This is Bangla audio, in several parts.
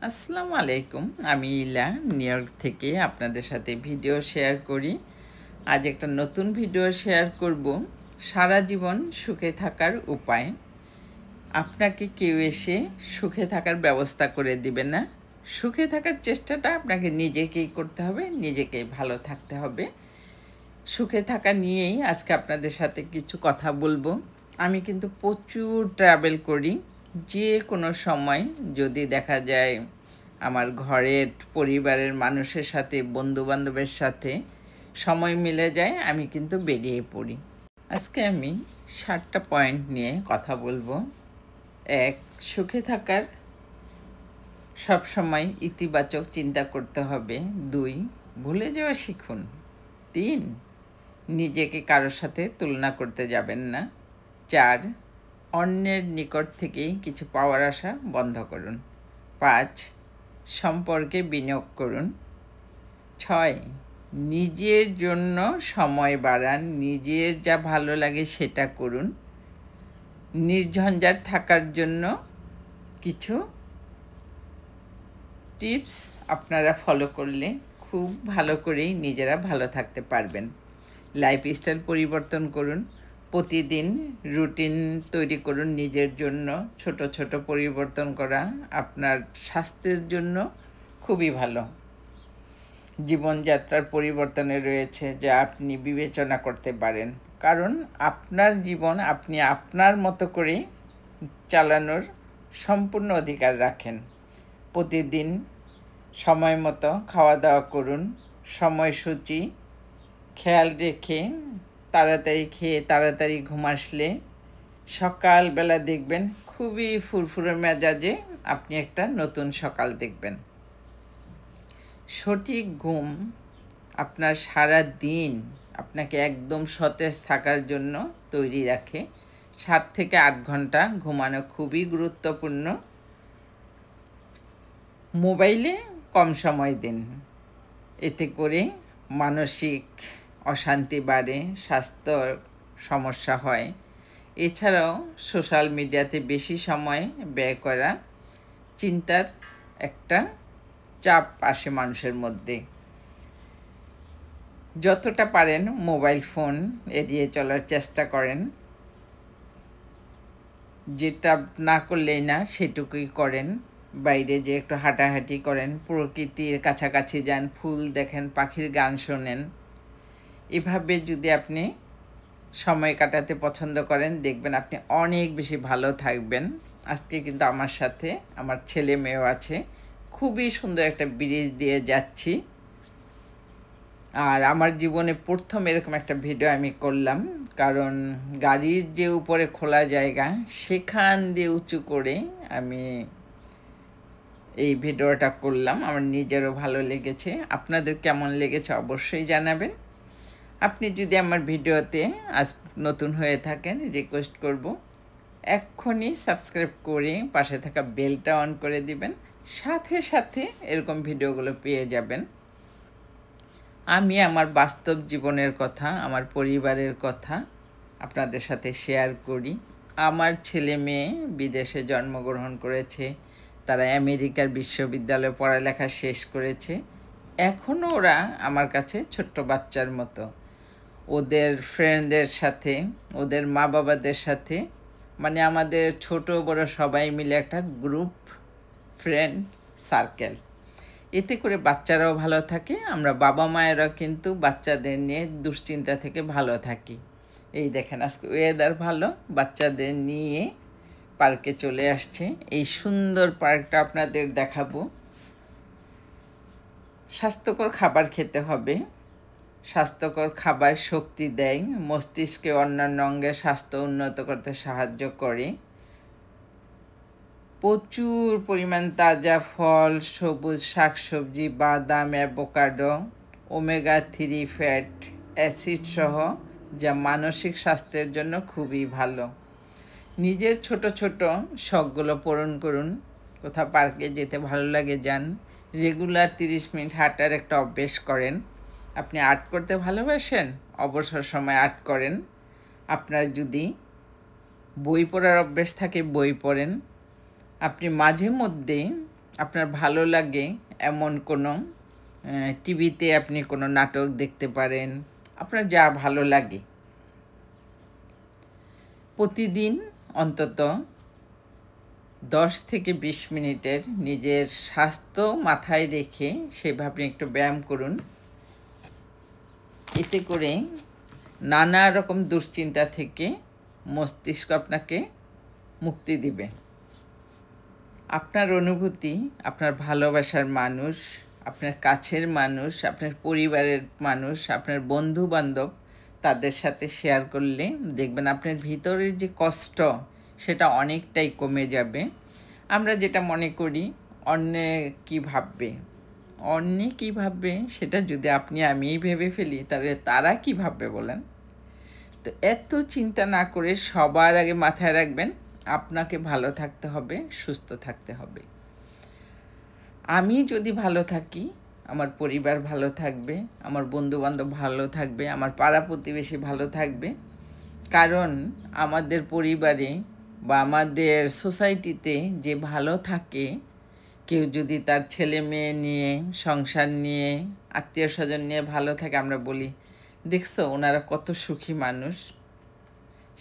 আসসালামু আলাইকুম। আমি ইলা নিউ ইয়র্ক থেকে আপনাদের সাথে ভিডিও শেয়ার করি। আজ একটা নতুন ভিডিও শেয়ার করব, সারা জীবন সুখে থাকার উপায়। আপনাকে কেউ এসে সুখে থাকার ব্যবস্থা করে দিবে না। সুখে থাকার চেষ্টাটা আপনাকে নিজেকেই করতে হবে, নিজেকেই ভালো থাকতে হবে। সুখে থাকা নিয়েই আজকে আপনাদের সাথে কিছু কথা বলবো। আমি কিন্তু প্রচুর ট্রাভেল করি। যে কোনো সময় যদি দেখা যায় আমার ঘরের পরিবারের মানুষের সাথে, বন্ধুবান্ধবের সাথে সময় মিলে যায়, আমি কিন্তু বেরিয়ে পড়ি। আজকে আমি 7টা পয়েন্ট নিয়ে কথা বলবো। 1, সুখে থাকার সবসময় ইতিবাচক চিন্তা করতে হবে। 2, ভুলে যাওয়া শিখুন। 3, নিজেকে কারোর সাথে তুলনা করতে যাবেন না। 4, অন্যের নিকট থেকেই কিছু পাওয়ার আশা বন্ধ করুন। 5, সম্পর্কে বিনিয়োগ করুন। 6, নিজের জন্য সময় বাড়ান, নিজের যা ভালো লাগে সেটা করুন। নির্ঝঞ্ঝাট থাকার জন্য কিছু টিপস আপনারা ফলো করলে খুব ভালো করেই নিজেরা ভালো থাকতে পারবেন। লাইফস্টাইল পরিবর্তন করুন, প্রতিদিন রুটিন তৈরি করুন নিজের জন্য। ছোট ছোট পরিবর্তন করা আপনার স্বাস্থ্যের জন্য খুবই ভালো। জীবনযাত্রার পরিবর্তনে রয়েছে যা আপনি বিবেচনা করতে পারেন, কারণ আপনার জীবন আপনি আপনার মতো করে চালানোর সম্পূর্ণ অধিকার রাখেন। প্রতিদিন সময় মতো খাওয়া দাওয়া করুন, সময়সূচি খেয়াল রেখে তাড়াতাড়ি খেয়ে তাড়াতাড়ি ঘুম আসলে সকালবেলা দেখবেন খুবই ফুরফুরে মেজাজে আপনি একটা নতুন সকাল দেখবেন। সঠিক ঘুম আপনার সারা দিন আপনাকে একদম সতেজ থাকার জন্য তৈরি রাখে। 7 থেকে 8 ঘন্টা ঘুমানো খুবই গুরুত্বপূর্ণ। মোবাইলে কম সময় দিন, এতে করে মানসিক অশান্তি বাড়ে, স্বাস্থ্য সমস্যা হয়। এছাড়াও সোশ্যাল মিডিয়াতে বেশি সময় ব্যয় করা চিন্তার একটা চাপ আসে মানুষের মধ্যে। যতটা পারেন মোবাইল ফোন এড়িয়ে চলার চেষ্টা করেন। যেটা না করলেই না সেটুকুই করেন। বাইরে যে একটু হাঁটাহাঁটি করেন, প্রকৃতির কাছাকাছি যান, ফুল দেখেন, পাখির গান শোনেন। এভাবে যদি আপনি সময় কাটাতে পছন্দ করেন, দেখবেন আপনি অনেক বেশি ভালো থাকবেন। আজকে কিন্তু আমার সাথে আমার ছেলে মেয়েও আছে। খুবই সুন্দর একটা ব্রিজ দিয়ে যাচ্ছি। আর আমার জীবনে প্রথম এরকম একটা ভিডিও আমি করলাম, কারণ গাড়ির যে উপরে খোলা জায়গা সেখান দিয়ে উঁচু করে আমি এই ভিডিওটা করলাম। আমার নিজেরও ভালো লেগেছে। আপনাদের কেমন লেগেছে অবশ্যই জানাবেন। আপনি যদি আমার ভিডিওতে আজ নতুন হয়ে থাকেন, রিকোয়েস্ট করব এক্ষুনি সাবস্ক্রাইব করে পাশে থাকা বেলটা অন করে দিবেন। সাথে সাথে এরকম ভিডিওগুলো পেয়ে যাবেন। আমি আমার বাস্তব জীবনের কথা, আমার পরিবারের কথা আপনাদের সাথে শেয়ার করি। আমার ছেলে মেয়ে বিদেশে জন্মগ্রহণ করেছে, তারা আমেরিকার বিশ্ববিদ্যালয়ে পড়ালেখা শেষ করেছে। এখনও ওরা আমার কাছে ছোট্ট বাচ্চার মতো। ওদের ফ্রেন্ডদের সাথে, ওদের মা বাবাদের সাথে, মানে আমাদের ছোট বড় সবাই মিলে একটা গ্রুপ ফ্রেন্ড সার্কেল। এতে করে বাচ্চারাও ভালো থাকে, আমরা বাবা মায়েরাও কিন্তু বাচ্চাদের নিয়ে দুশ্চিন্তা থেকে ভালো থাকি। এই দেখেন আজকে ওয়েদার ভালো, বাচ্চাদের নিয়ে পার্কে চলে আসছে। এই সুন্দর পার্কটা আপনাদের দেখাবো। স্বাস্থ্যকর খাবার খেতে হবে। স্বাস্থ্যকর খাবার শক্তি দেয়, মস্তিষ্কে অন্যান্য অঙ্গের স্বাস্থ্য উন্নত করতে সাহায্য করে। প্রচুর পরিমাণ তাজা ফল, সবুজ শাকসবজি, বাদাম, অ্যাভোকাডো, ওমেগা-3 ফ্যাট অ্যাসিড সহ, যা মানসিক স্বাস্থ্যের জন্য খুবই ভালো। নিজের ছোট ছোট শখগুলো পূরণ করুন। কোথাও পার্কে যেতে ভালো লাগে, যান। রেগুলার 30 মিনিট হাঁটার একটা অভ্যেস করেন। আপনি আর্ট করতে ভালোবাসেন, অবসর সময় আর্ট করেন। আপনার যদি বই পড়ার অভ্যেস থাকে, বই পড়েন। আপনি মাঝে মধ্যে আপনার ভালো লাগে এমন কোনো টিভিতে আপনি কোনো নাটক দেখতে পারেন, আপনার যা ভালো লাগে। প্রতিদিন অন্তত 10 থেকে 20 মিনিটের নিজের স্বাস্থ্য মাথায় রেখে সেভাবে একটু ব্যায়াম করুন। এতে করে নানা রকম দুশ্চিন্তা থেকে মস্তিষ্ক আপনাকে মুক্তি দিবে। আপনার অনুভূতি আপনার ভালোবাসার মানুষ, আপনার কাছের মানুষ, আপনার পরিবারের মানুষ, আপনার বন্ধু বান্ধব তাদের সাথে শেয়ার করলে দেখবেন আপনার ভিতরের যে কষ্ট সেটা অনেকটাই কমে যাবে। আমরা যেটা মনে করি অন্যে কী ভাববে, অন্যে কী ভাববে সেটা যদি আপনি আমিই ভেবে ফেলি তাহলে তারা কী ভাববে বলেন? তো এত চিন্তা না করে সবার আগে মাথায় রাখবেন আপনাকে ভালো থাকতে হবে, সুস্থ থাকতে হবে। আমি যদি ভালো থাকি আমার পরিবার ভালো থাকবে, আমার বন্ধুবান্ধব ভালো থাকবে, আমার পাড়া প্রতিবেশী ভালো থাকবে। কারণ আমাদের পরিবারে বা আমাদের সোসাইটিতে যে ভালো থাকে, কেউ যদি তার ছেলে মেয়ে নিয়ে, সংসার নিয়ে, আত্মীয় স্বজন নিয়ে ভালো থাকে, আমরা বলি দেখছো ওনারা কত সুখী মানুষ।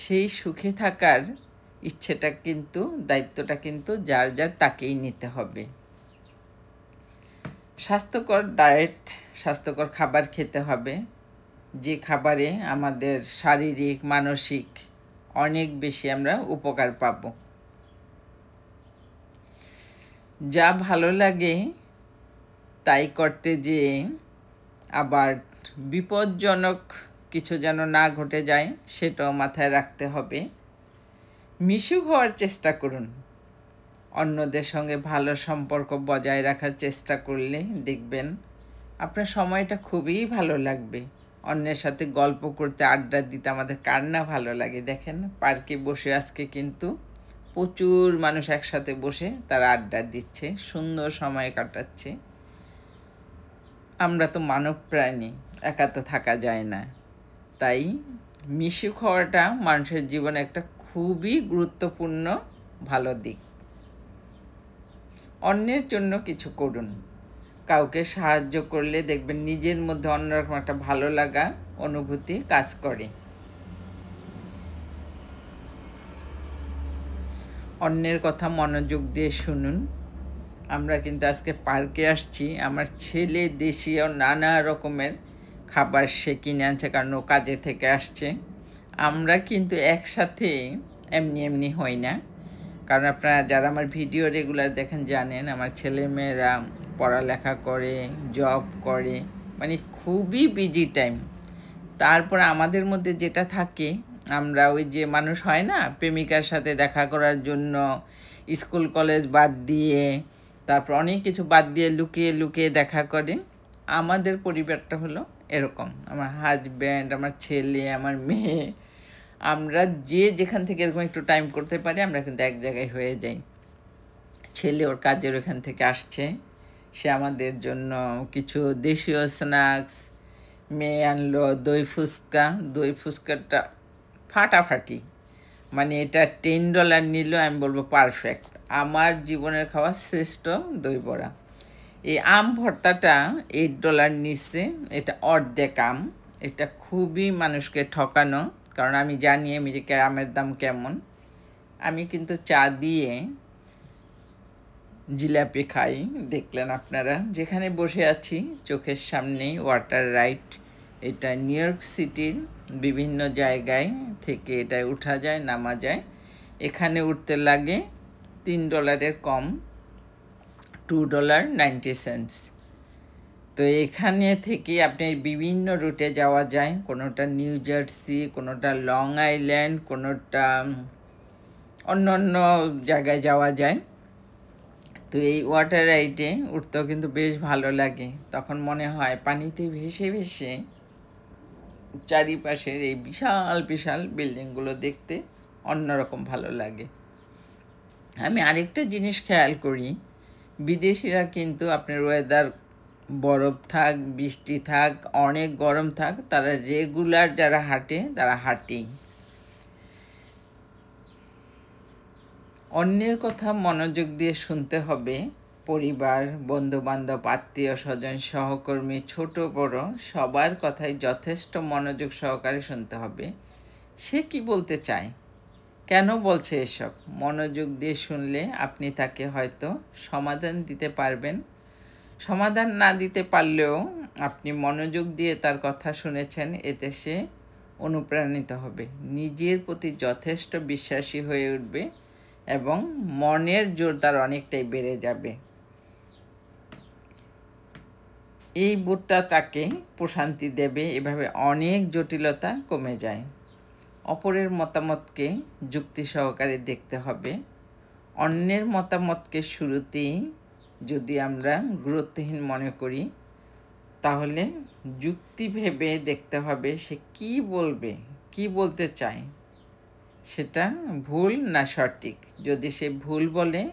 সেই সুখে থাকার ইচ্ছেটা কিন্তু, দায়িত্বটা কিন্তু যার যার তাকেই নিতে হবে। স্বাস্থ্যকর ডায়েট, স্বাস্থ্যকর খাবার খেতে হবে, যে খাবারে আমাদের শারীরিক মানসিক অনেক বেশি আমরা উপকার পাব। যা ভালো লাগে তাই করতে যেয়ে আবার বিপজ্জনক কিছু যেন না ঘটে যায় সেটাও মাথায় রাখতে হবে। মিশুক হওয়ার চেষ্টা করুন, অন্যদের সঙ্গে ভালো সম্পর্ক বজায় রাখার চেষ্টা করলে দেখবেন আপনার সময়টা খুবই ভালো লাগবে। অন্যের সাথে গল্প করতে, আড্ডা দিতে আমাদের কার না ভালো লাগে। দেখেন পার্কে বসে আজকে কিন্তু প্রচুর মানুষ একসাথে বসে তারা আড্ডা দিচ্ছে, সুন্দর সময় কাটাচ্ছে। আমরা তো মানব প্রাণী, একা তো থাকা যায় না। তাই মিশুক হওয়াটা মানুষের জীবনে একটা খুবই গুরুত্বপূর্ণ ভালো দিক। অন্যের জন্য কিছু করুন, কাউকে সাহায্য করলে দেখবেন নিজের মধ্যে অন্যরকম একটা ভালো লাগা অনুভূতি কাজ করে। অন্যের কথা মনোযোগ দিয়ে শুনুন। আমরা কিন্তু আজকে পার্কে আসছি, আমার ছেলে দেশীয় নানা রকমের খাবার সে কিনে আনছে, কারণ ও কাজে থেকে আসছে। আমরা কিন্তু একসাথে এমনি এমনি হই না, কারণ আপনারা যারা আমার ভিডিও রেগুলার দেখেন জানেন আমার ছেলেমেয়েরা পড়ালেখা করে, জব করে, মানে খুবই বিজি টাইম। তারপর আমাদের মধ্যে যেটা থাকে, আমরা ওই যে মানুষ হয় না প্রেমিকার সাথে দেখা করার জন্য স্কুল কলেজ বাদ দিয়ে, তারপর অনেক কিছু বাদ দিয়ে লুকিয়ে লুকিয়ে দেখা করে। আমাদের পরিবারটা হলো এরকম, আমার হাজব্যান্ড, আমার ছেলে, আমার মেয়ে, আমরা যে যেখান থেকে এরকম একটু টাইম করতে পারি আমরা কিন্তু এক জায়গায় হয়ে যাই। ছেলে ওর কাজের ওখান থেকে আসছে, সে আমাদের জন্য কিছু দেশীয় স্ন্যাক্স, মেয়ে আনলো দই ফুচকা। দই ফুচকাটা ফাটাফাটি, মানে এটা $10 নিল, আমি বলবো পারফেক্ট। আমার জীবনের খাওয়া শ্রেষ্ঠ দই বড়া। এই আম ভর্তাটা $8 নিচ্ছে, এটা অর্ধেক আম। এটা খুবই মানুষকে ঠকানো, কারণ আমি জানি আমেরিকায় আমের দাম কেমন। আমি কিন্তু চা দিয়ে জিলাপি খাই, দেখলেন আপনারা। যেখানে বসে আছি চোখের সামনেই ওয়াটার রাইড, এটা নিউ ইয়র্ক সিটির বিভিন্ন জায়গায় থেকে এটা উঠা যায়, নামা যায়। এখানে উঠতে লাগে $3 কম, $2.90। তো এখানে থেকে আপনি বিভিন্ন রুটে যাওয়া যায়, কোনোটা নিউ জার্সি, কোনোটা লং আইল্যান্ড, কোনোটা অন্য অন্য জায়গায় যাওয়া যায়। তো এই ওয়াটার রাইডে উঠতেও কিন্তু বেশ ভালো লাগে। তখন মনে হয় পানিতে ভেসে ভেসে চারিপাশের এই বিশাল বিশাল বিল্ডিংগুলো দেখতে অন্যরকম ভালো লাগে। আমি আরেকটা জিনিস খেয়াল করি, বিদেশিরা কিন্তু আপনার ওয়েদার বরফ থাক, বৃষ্টি থাক, অনেক গরম থাক, তারা রেগুলার যারা হাঁটে তারা হাঁটেই। অন্যের কথা মনোযোগ দিয়ে শুনতে হবে, পরিবার, বন্ধুবান্ধব, আত্মীয় স্বজন, সহকর্মী, ছোট বড় সবার কথাই যথেষ্ট মনোযোগ সহকারে শুনতে হবে। সে কি বলতে চায়, কেন বলছে এসব, মনোযোগ দিয়ে শুনলে আপনি তাকে হয়তো সমাধান দিতে পারবেন। সমাধান না দিতে পারলেও আপনি মনোযোগ দিয়ে তার কথা শুনেছেন, এতে সে অনুপ্রাণিত হবে, নিজের প্রতি যথেষ্ট বিশ্বাসী হয়ে উঠবে এবং মনের জোর তার অনেকটাই বেড়ে যাবে। এই বোধটা তাকে প্রশান্তি দেবে, এভাবে অনেক জটিলতা কমে যায়। অপরের মতামতকে যুক্তি সহকারে দেখতে হবে। অন্যের মতামতকে শুরুতেই যদি আমরা গুরুত্বহীন মনে করি, তাহলে যুক্তি ভেবে দেখতে হবে সে কি বলবে, কি বলতে চায়, সেটা ভুল না সঠিক। যদি সে ভুল বলে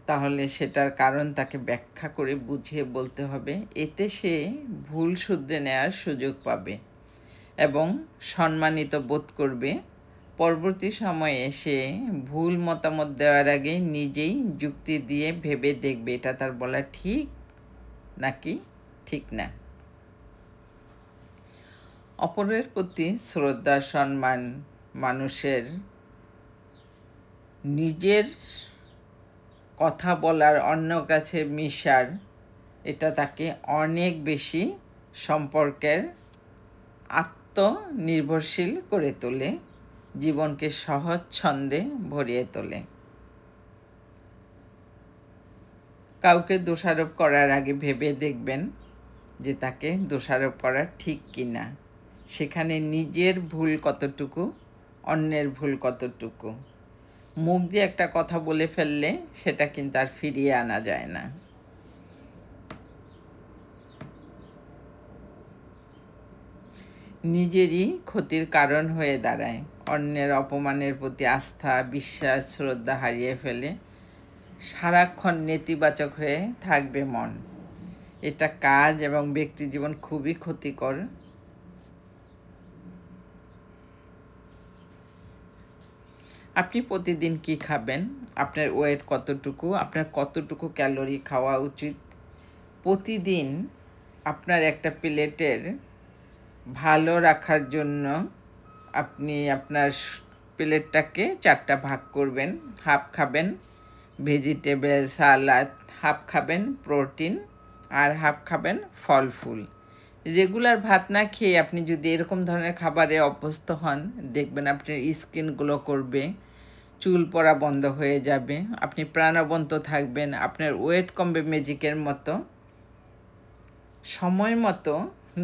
তাহলে সেটার কারণ তাকে ব্যাখ্যা করে বুঝিয়ে বলতে হবে, এতে সে ভুল শুধরে নেওয়ার সুযোগ পাবে এবং সম্মানিত বোধ করবে। পরবর্তী সময়ে সে ভুল মতামত দেওয়ার আগে নিজেই যুক্তি দিয়ে ভেবে দেখবে এটা তার বলা ঠিক নাকি ঠিক না। অপরের প্রতি শ্রদ্ধা, সম্মান, মানুষের নিজের কথা বলার, অন্য কাছে মিশার, এটা তাকে অনেক বেশি সম্পর্কের আত্মনির্ভরশীল করে তোলে, জীবনকে সহজ ছন্দে ভরিয়ে তোলে। কাউকে দোষারোপ করার আগে ভেবে দেখবেন যে তাকে দোষারোপ করা ঠিক কি না, সেখানে নিজের ভুল কতটুকু, অন্যের ভুল কতটুকু। মুখ দিয়ে একটা কথা বলে ফেললে সেটা কিন্তু আর ফিরিয়ে আনা যায় না। নিজেরই ক্ষতির কারণ হয়ে দাঁড়ায়। অন্যের অপমানের প্রতি আস্থা, বিশ্বাস, শ্রদ্ধা হারিয়ে ফেলে, সারাক্ষণ নেতিবাচক হয়ে থাকবে মন। এটা কাজ এবং ব্যক্তি জীবন খুবই ক্ষতিকর। আপনি প্রতিদিন কি খাবেন, আপনার ওয়েট কতটুকু, আপনার কতটুকু ক্যালোরি খাওয়া উচিত, প্রতিদিন আপনার একটা প্লেটের ভালো রাখার জন্য আপনি আপনার প্লেটটাকে 4টা ভাগ করবেন। হাফ খাবেন ভেজিটেবল সালাদ, হাফ খাবেন প্রোটিন, আর হাফ খাবেন ফল ফুল। রেগুলার ভাত না খেয়ে আপনি যদি এরকম ধরনের খাবারে অভ্যস্ত হন, দেখবেন আপনার স্কিন গ্লো করবে, চুল পড়া বন্ধ হয়ে যাবে, আপনি প্রাণবন্ত থাকবেন, আপনার ওয়েট কমবে ম্যাজিকের মতো। সময় মতো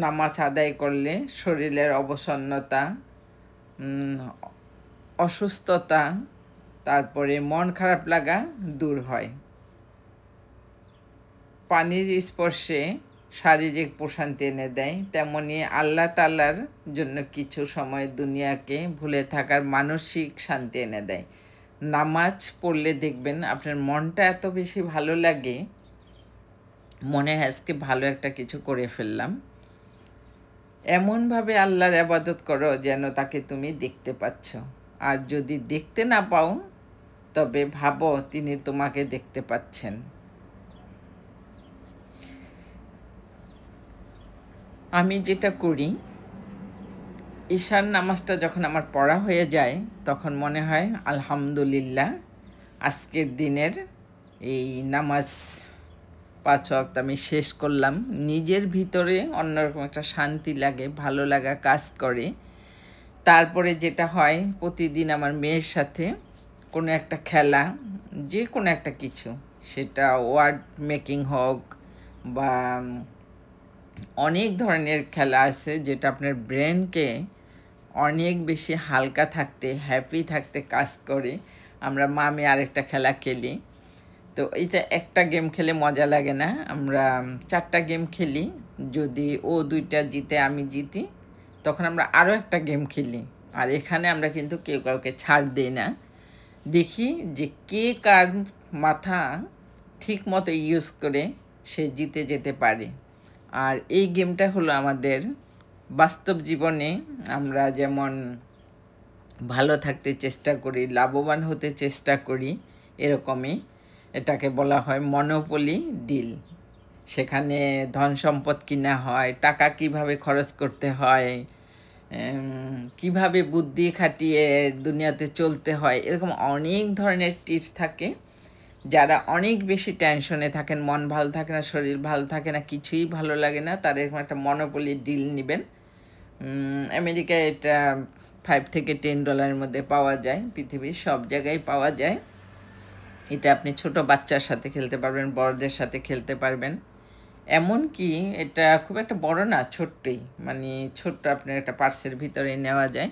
নামাজ আদায় করলে শরীরের অবসন্নতা, অসুস্থতা, তারপরে মন খারাপ লাগা দূর হয়। পানির স্পর্শে শারীরিক প্রশান্তি এনে দেয়, তেমনি আল্লাহ তাআলার জন্য কিছু সময় দুনিয়াকে ভুলে থাকার মানসিক শান্তি এনে দেয়। নামাজ পড়লে দেখবেন আপনার মনটা এত বেশি ভালো লাগে, মনে হয় আজকে ভালো একটা কিছু করে ফেললাম। এমনভাবে আল্লাহর ইবাদত করো যেন তাকে তুমি দেখতে পাচ্ছ, আর যদি দেখতে না পাও তবে ভাবো তিনি তোমাকে দেখতে পাচ্ছেন। আমি যেটা করি, ঈশার নামাজটা যখন আমার পড়া হয়ে যায় তখন মনে হয় আলহামদুলিল্লাহ, আজকের দিনের এই নামাজ 5 ওয়াক্ত আমি শেষ করলাম। নিজের ভিতরে অন্যরকম একটা শান্তি লাগে, ভালো লাগা কাজ করে। তারপরে যেটা হয়, প্রতিদিন আমার মেয়ের সাথে কোনো একটা খেলা, যে কোনো একটা কিছু, সেটা ওয়ার্ড মেকিং হোক বা অনেক ধরনের খেলা আছে যেটা আপনার ব্রেনকে অনেক বেশি হালকা থাকতে, হ্যাপি থাকতে কাজ করে। আমরা মা মেয়ে আরেকটা খেলা খেলি, তো এইটা একটা গেম খেলে মজা লাগে না, আমরা 4টা গেম খেলি। যদি ও 2টা জিতে, আমি জিতি, তখন আমরা আরও একটা গেম খেলি। আর এখানে আমরা কিন্তু কেউ কাউকে ছাড় দিই না, দেখি যে কে কার মাথা ঠিক মতো ইউজ করে সে জিতে যেতে পারে। আর এই গেমটা হলো আমাদের বাস্তব জীবনে আমরা যেমন ভালো থাকতে চেষ্টা করি, লাভবান হতে চেষ্টা করি, এরকমই এটাকে বলা হয় মনোপলি ডিল। সেখানে ধন সম্পদ কিনা হয়, টাকা কিভাবে খরচ করতে হয়, কিভাবে বুদ্ধি খাটিয়ে দুনিয়াতে চলতে হয়, এরকম অনেক ধরনের টিপস থাকে। যারা অনেক বেশি টেনশনে থাকেন, মন ভালো থাকে না, শরীর ভালো থাকে না, কিছুই ভালো লাগে না, তারা এরকম একটা মনোপলি ডিল নেবেন। আমেরিকায় এটা $5 থেকে $10 মধ্যে পাওয়া যায়, পৃথিবীর সব জায়গায় পাওয়া যায়। এটা আপনি ছোট বাচ্চার সাথে খেলতে পারবেন, বড়দের সাথে খেলতে পারবেন। এমনকি এটা খুব একটা বড় না, ছোট্টই, মানে ছোট্ট আপনার একটা পার্সের ভিতরে নেওয়া যায়।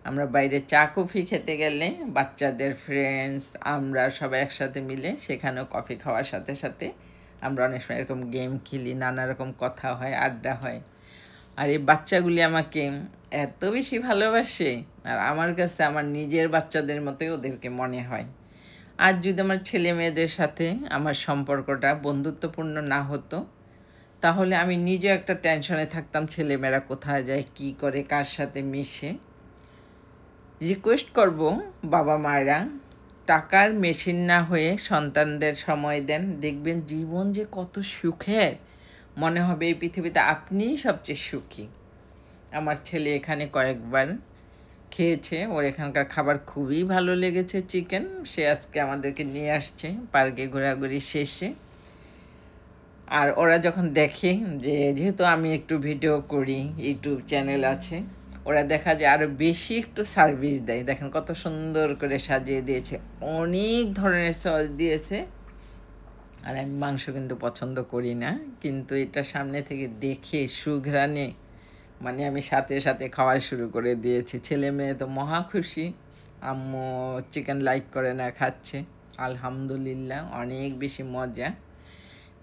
আমরা বাইরে চা কফি খেতে গেলে বাচ্চাদের ফ্রেন্ডস আমরা সবাই একসাথে মিলে সেখানেও কফি খাওয়ার সাথে সাথে আমরা অনেক সময় এরকম গেম খেলি, নানা রকম কথা হয়, আড্ডা হয়। আর এই বাচ্চাগুলি আমাকে এত বেশি ভালোবাসে, আর আমার কাছে আমার নিজের বাচ্চাদের মতোই ওদেরকে মনে হয়। আর যদি আমার ছেলে মেয়েদের সাথে আমার সম্পর্কটা বন্ধুত্বপূর্ণ না হতো, তাহলে আমি নিজে একটা টেনশনে থাকতাম, ছেলেমেয়েরা কোথায় যায়, কি করে, কার সাথে মিশে। রিকোয়েস্ট করব বাবা মায়েরা, টাকার মেশিন না হয়ে সন্তানদের সময় দেন, দেখবেন জীবন যে কত সুখের। মনে হবে এই পৃথিবীতে আপনিই সবচেয়ে সুখী। আমার ছেলে এখানে কয়েকবার খেয়েছে, ওর এখানকার খাবার খুবই ভালো লেগেছে, চিকেন। সে আজকে আমাদেরকে নিয়ে আসছে পার্কে ঘোরাঘুরি শেষে। আর ওরা যখন দেখে যে যেহেতু আমি একটু ভিডিও করি, ইউটিউব চ্যানেল আছে, ওরা দেখা যায় আরও বেশি একটু সার্ভিস দেয়। দেখেন কত সুন্দর করে সাজিয়ে দিয়েছে, অনেক ধরনের সস দিয়েছে। আর আমি মাংস কিন্তু পছন্দ করি না, কিন্তু এটা সামনে থেকে দেখে সুঘ্রাণে মানে আমি সাথে সাথে খাওয়া শুরু করে দিয়েছি। ছেলে মেয়ে তো মহা খুশি, আম্মু চিকেন লাইক করে না, খাচ্ছে। আলহামদুলিল্লাহ, অনেক বেশি মজা।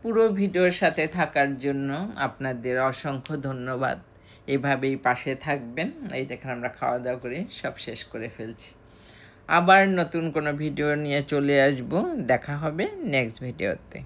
পুরো ভিডিওর সাথে থাকার জন্য আপনাদের অসংখ্য ধন্যবাদ। এভাবেই পাশে থাকবেন। এই দেখেন আমরা খাওয়া দাওয়া করে সব শেষ করে ফেলছি। আবার নতুন কোনো ভিডিও নিয়ে চলে আসব। দেখা হবে নেক্সট ভিডিওতে।